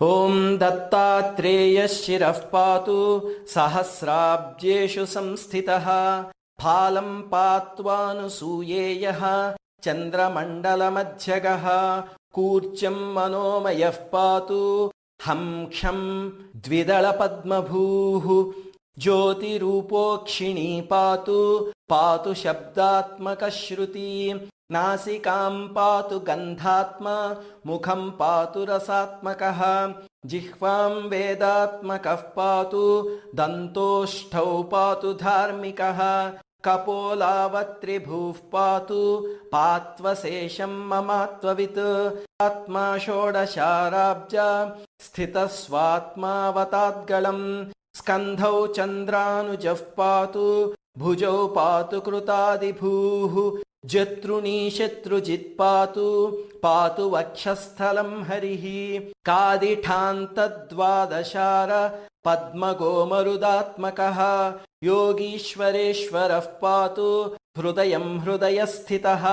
ॐ दत्तात्रेयः शिरः पातु सहस्राब्जेषु संस्थितः फालं पात्वानुसूयेयः चन्द्रमण्डलमध्यगः कूर्चं मनोमयः पातु हं क्षं द्विदलपद्मभूः ज्योतिरूपोक्षिणी पातु पातु शब्दात्मकश्रुति नासिकां पातु गन्धात्मा मुखं पातु रसात्मकः जिह्वां वेदात्मकः पातु दन्तोष्ठौ पातु धार्मिकः कपोलावत्रिभुः पातु पात्वशेषं ममात्ववित् आत्मा षोडशाराब्जा स्थितस्वात्मावताद्गलम् स्कन्धौ चन्द्रानुजः पातु भुजौ पातु कृतादिभूः जत्रुणी शत्रुजित् पातु पातु वक्षस्थलं हरिः कादिठान्तद्वादशार पद्मगोमरुदात्मकः योगीश्वरेश्वरः पातु हृदयं हृदयस्थितः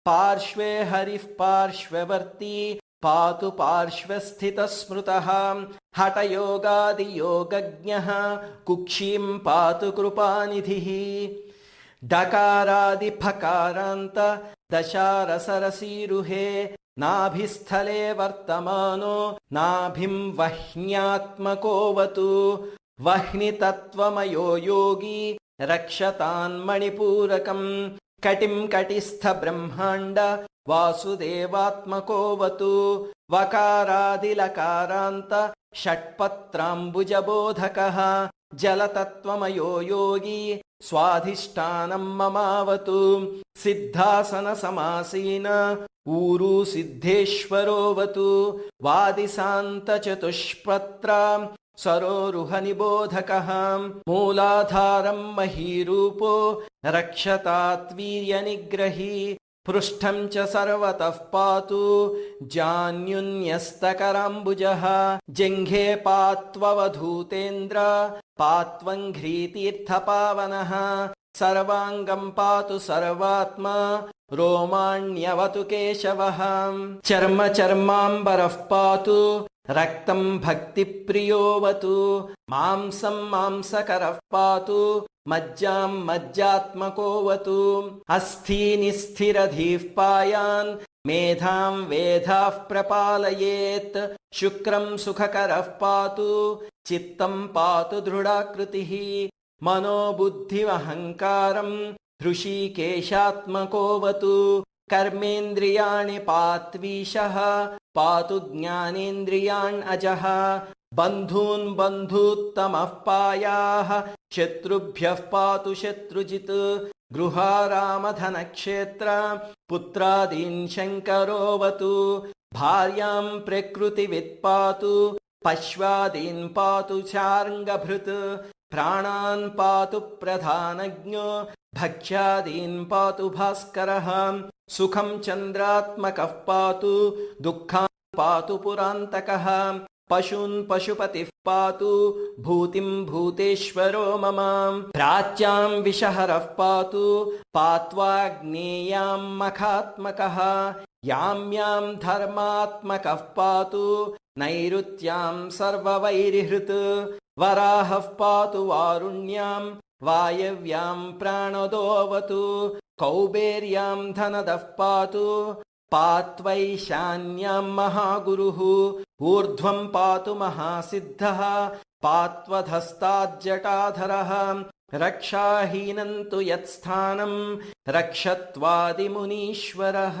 पार्श्वे हरिः पार्श्ववर्ती पातु पार्श्वस्थितस्मृतः हठयोगादियोगज्ञः कुक्षीं पातु कृपानिधिः डकारादिफकारान्त दशारसरसीरुहे नाभिस्थले वर्तमानो नाभिं वह्न्यात्मकोऽवतु वह्नितत्त्वमयो योगी रक्षतान्मणिपूरकं कटिं कटिस्थ ब्रह्माण्ड वासुदेवात्मकोऽवतु वकारादिलकारान्त षट्पत्राम्बुजबोधकः जलतत्त्वमयो योगी स्वाधिष्ठानं ममावतु सिद्धासनसमासीन ऊरू सिद्धेश्वरोऽवतु वादिसान्तचतुष्पत्रा सरोरुहनिबोधकः मूलाधारं महीरूपो रक्षतात् पृष्ठं च सर्वतः पातु जान्युन्यस्तकराम्बुजः जङ्घे पात्ववधूतेन्द्र पात्वङ्घ्रीतीर्थपावनः सर्वाङ्गं पातु सर्वात्मा रोमाण्यवतु केशवः चर्माम्बरः पातु रक्तं भक्तिप्रियोऽवतु मांसं मांसकरः पातु मज्जां मज्जात्मकोऽवतु अस्थीनि स्थिरधीः पायान् मेधां वेधाः प्रपालयेत् शुक्रं सुखकरः पातु चित्तं पातु दृढाकृतिः मनोबुद्धिमहङ्कारं हृषीकेशात्मकोऽवतु कर्मेन्द्रियाणि पात्वीशः पातु ज्ञानेन्द्रियाण् अजः बन्धून् बन्धूत्तमः पायाः शत्रुभ्यः पातु शत्रुजित् गृहारामधनक्षेत्र पुत्रादीन् शङ्करोऽवतु भार्यां प्रकृतिवित् पातु पश्वादीन् पातु चार्ङ्गभृत् प्राणान् पातु प्रधानज्ञो भक्ष्यादीन् पातु भास्करः सुखं चन्द्रात्मकः पातु दुःखान् पातु पुरान्तकः पशून् पशुपतिः पातु भूतिं भूतेश्वरो मम प्राच्यां विषहरः पातु पात्वाग्नेयां मखात्मकः यां यां धर्मात्मकः पातु नैऋत्यां सर्ववैरिहृत् वराहः पातु वारुण्यां वायव्यां प्राणदोऽवतु कौबेर्यां धनदः पातु पात्वैशान्यां महागुरुः ऊर्ध्वं पातु महासिद्धः पात्वधस्ताज्जटाधरः रक्षाहीनं तु यत्स्थानं रक्षत्वादिमुनीश्वरः।